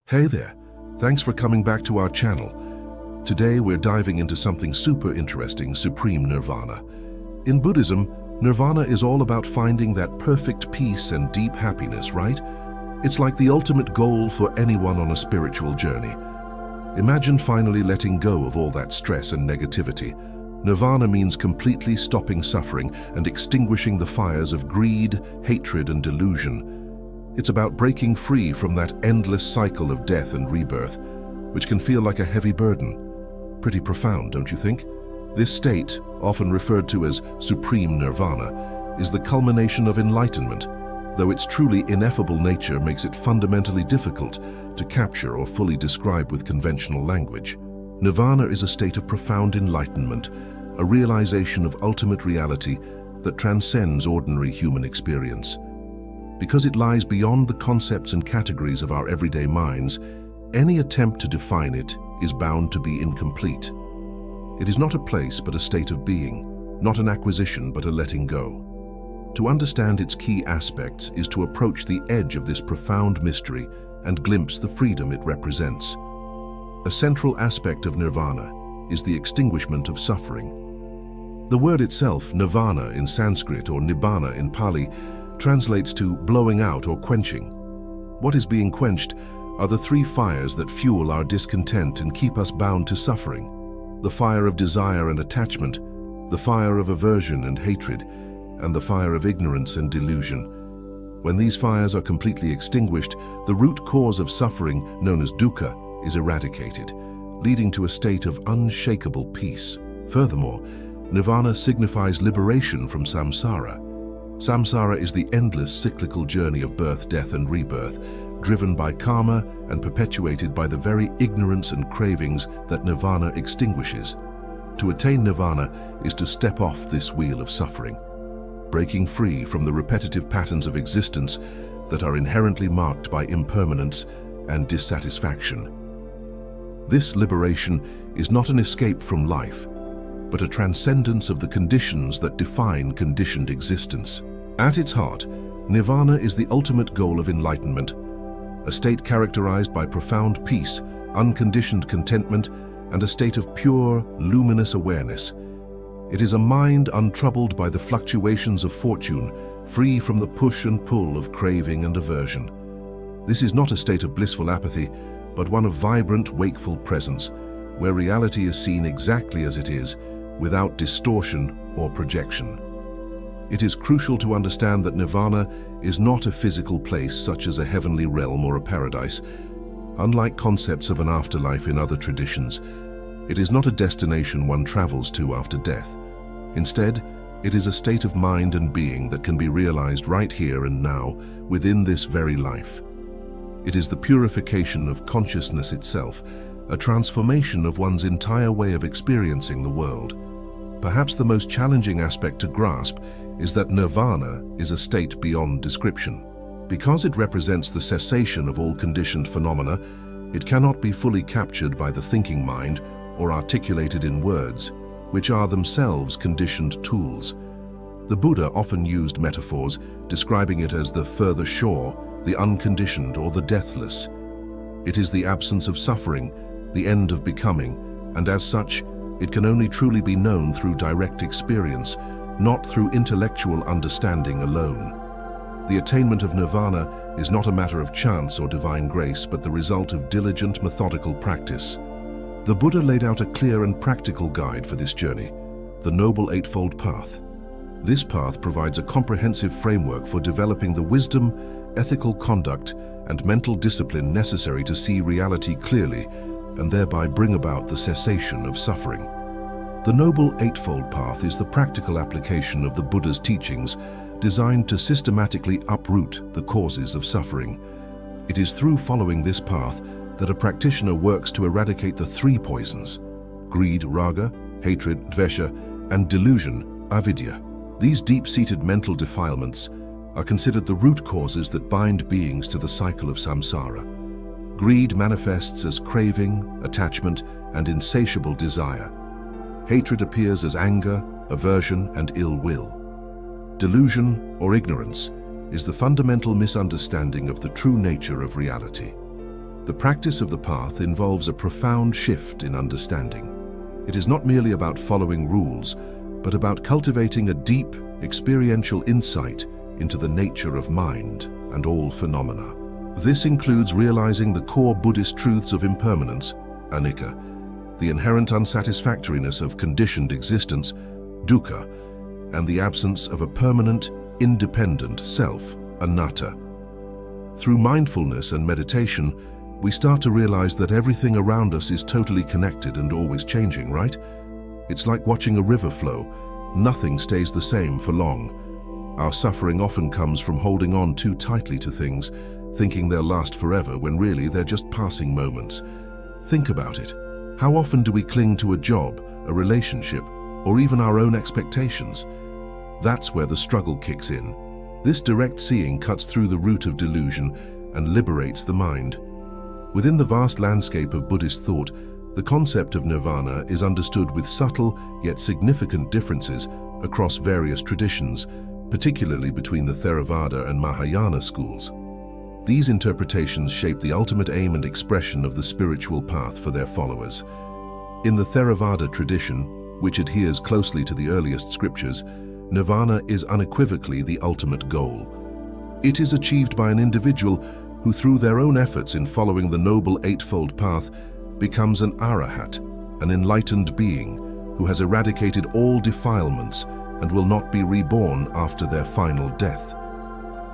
Hey there, thanks for coming back to our channel. Today we're diving into something super interesting, supreme nirvana. In Buddhism, nirvana is all about finding that perfect peace and deep happiness, right? It's like the ultimate goal for anyone on a spiritual journey. Imagine finally letting go of all that stress and negativity. Nirvana means completely stopping suffering and extinguishing the fires of greed, hatred, and delusion. It's about breaking free from that endless cycle of death and rebirth, which can feel like a heavy burden. Pretty profound, don't you think? This state, often referred to as supreme nirvana, is the culmination of enlightenment, though its truly ineffable nature makes it fundamentally difficult to capture or fully describe with conventional language. Nirvana is a state of profound enlightenment, a realization of ultimate reality that transcends ordinary human experience. Because it lies beyond the concepts and categories of our everyday minds, any attempt to define it is bound to be incomplete. It is not a place but a state of being, not an acquisition but a letting go. To understand its key aspects is to approach the edge of this profound mystery and glimpse the freedom it represents. A central aspect of nirvana is the extinguishment of suffering. The word itself, nirvana in Sanskrit or nibbana in Pali, translates to blowing out or quenching. What is being quenched are the three fires that fuel our discontent and keep us bound to suffering: the fire of desire and attachment, the fire of aversion and hatred, and the fire of ignorance and delusion. When these fires are completely extinguished, the root cause of suffering, known as dukkha, is eradicated, leading to a state of unshakable peace. Furthermore, nirvana signifies liberation from samsara. Samsara is the endless cyclical journey of birth, death, and rebirth, driven by karma and perpetuated by the very ignorance and cravings that nirvana extinguishes. To attain nirvana is to step off this wheel of suffering, breaking free from the repetitive patterns of existence that are inherently marked by impermanence and dissatisfaction. This liberation is not an escape from life, but a transcendence of the conditions that define conditioned existence. At its heart, nirvana is the ultimate goal of enlightenment, a state characterized by profound peace, unconditioned contentment, and a state of pure, luminous awareness. It is a mind untroubled by the fluctuations of fortune, free from the push and pull of craving and aversion. This is not a state of blissful apathy, but one of vibrant, wakeful presence, where reality is seen exactly as it is, without distortion or projection. It is crucial to understand that nirvana is not a physical place such as a heavenly realm or a paradise. Unlike concepts of an afterlife in other traditions, it is not a destination one travels to after death. Instead, it is a state of mind and being that can be realized right here and now, within this very life. It is the purification of consciousness itself, a transformation of one's entire way of experiencing the world. Perhaps the most challenging aspect to grasp is that nirvana is a state beyond description. Because it represents the cessation of all conditioned phenomena, it cannot be fully captured by the thinking mind or articulated in words, which are themselves conditioned tools. The Buddha often used metaphors, describing it as the further shore, the unconditioned, or the deathless. It is the absence of suffering, the end of becoming, and as such, it can only truly be known through direct experience, not through intellectual understanding alone. The attainment of nirvana is not a matter of chance or divine grace, but the result of diligent, methodical practice. The Buddha laid out a clear and practical guide for this journey, the Noble Eightfold Path. This path provides a comprehensive framework for developing the wisdom, ethical conduct, and mental discipline necessary to see reality clearly and thereby bring about the cessation of suffering. The Noble Eightfold Path is the practical application of the Buddha's teachings designed to systematically uproot the causes of suffering. It is through following this path that a practitioner works to eradicate the three poisons: greed, raga, hatred, dvesha, and delusion, avidya. These deep-seated mental defilements are considered the root causes that bind beings to the cycle of samsara. Greed manifests as craving, attachment, and insatiable desire. Hatred appears as anger, aversion, and ill will. Delusion, or ignorance, is the fundamental misunderstanding of the true nature of reality. The practice of the path involves a profound shift in understanding. It is not merely about following rules, but about cultivating a deep, experiential insight into the nature of mind and all phenomena. This includes realizing the core Buddhist truths of impermanence, anicca, the inherent unsatisfactoriness of conditioned existence, dukkha, and the absence of a permanent, independent self, anatta. Through mindfulness and meditation, we start to realize that everything around us is totally connected and always changing, right? It's like watching a river flow. Nothing stays the same for long. Our suffering often comes from holding on too tightly to things, thinking they'll last forever when really they're just passing moments. Think about it. How often do we cling to a job, a relationship, or even our own expectations? That's where the struggle kicks in. This direct seeing cuts through the root of delusion and liberates the mind. Within the vast landscape of Buddhist thought, the concept of nirvana is understood with subtle yet significant differences across various traditions, particularly between the Theravada and Mahayana schools. These interpretations shape the ultimate aim and expression of the spiritual path for their followers. In the Theravada tradition, which adheres closely to the earliest scriptures, nirvana is unequivocally the ultimate goal. It is achieved by an individual who, through their own efforts in following the Noble Eightfold Path, becomes an arahat, an enlightened being who has eradicated all defilements and will not be reborn after their final death.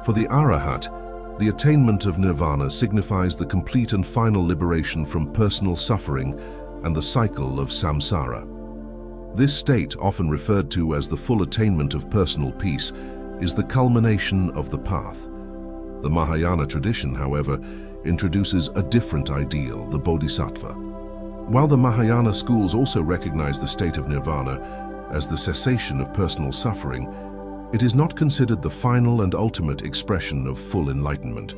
For the arahat, the attainment of nirvana signifies the complete and final liberation from personal suffering and the cycle of samsara. This state, often referred to as the full attainment of personal peace, is the culmination of the path. The Mahayana tradition, however, introduces a different ideal, the bodhisattva. While the Mahayana schools also recognize the state of nirvana as the cessation of personal suffering, it is not considered the final and ultimate expression of full enlightenment.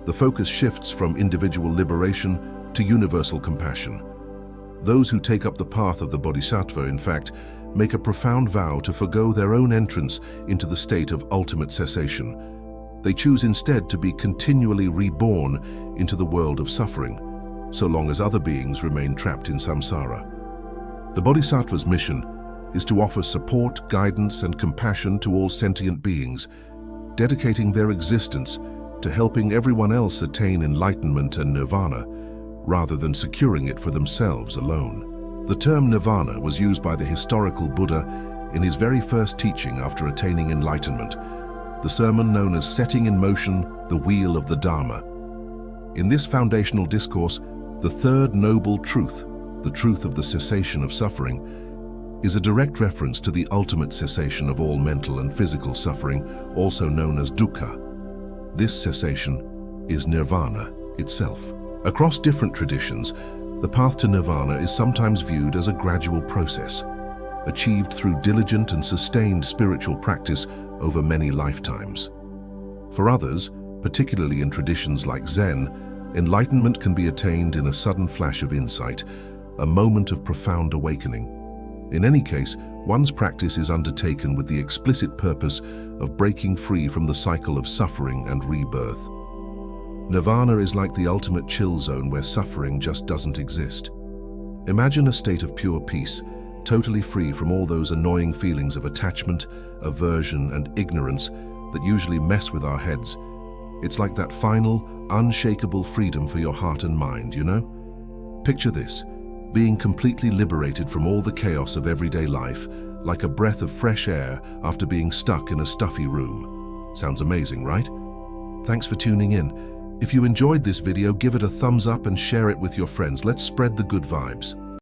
The focus shifts from individual liberation to universal compassion. Those who take up the path of the bodhisattva, in fact, make a profound vow to forgo their own entrance into the state of ultimate cessation. They choose instead to be continually reborn into the world of suffering, so long as other beings remain trapped in samsara. The bodhisattva's mission is to offer support, guidance, and compassion to all sentient beings, dedicating their existence to helping everyone else attain enlightenment and nirvana, rather than securing it for themselves alone. The term nirvana was used by the historical Buddha in his very first teaching after attaining enlightenment, the sermon known as Setting in Motion the Wheel of the Dharma. In this foundational discourse, the third noble truth, the truth of the cessation of suffering, is a direct reference to the ultimate cessation of all mental and physical suffering, also known as dukkha. This cessation is nirvana itself. Across different traditions, the path to nirvana is sometimes viewed as a gradual process, achieved through diligent and sustained spiritual practice over many lifetimes. For others, particularly in traditions like Zen, enlightenment can be attained in a sudden flash of insight, a moment of profound awakening. In any case, one's practice is undertaken with the explicit purpose of breaking free from the cycle of suffering and rebirth. Nirvana is like the ultimate chill zone where suffering just doesn't exist. Imagine a state of pure peace, totally free from all those annoying feelings of attachment, aversion, and ignorance that usually mess with our heads. It's like that final, unshakable freedom for your heart and mind, you know? Picture this, being completely liberated from all the chaos of everyday life, like a breath of fresh air after being stuck in a stuffy room. Sounds amazing, right? Thanks for tuning in. If you enjoyed this video, give it a thumbs up and share it with your friends. Let's spread the good vibes.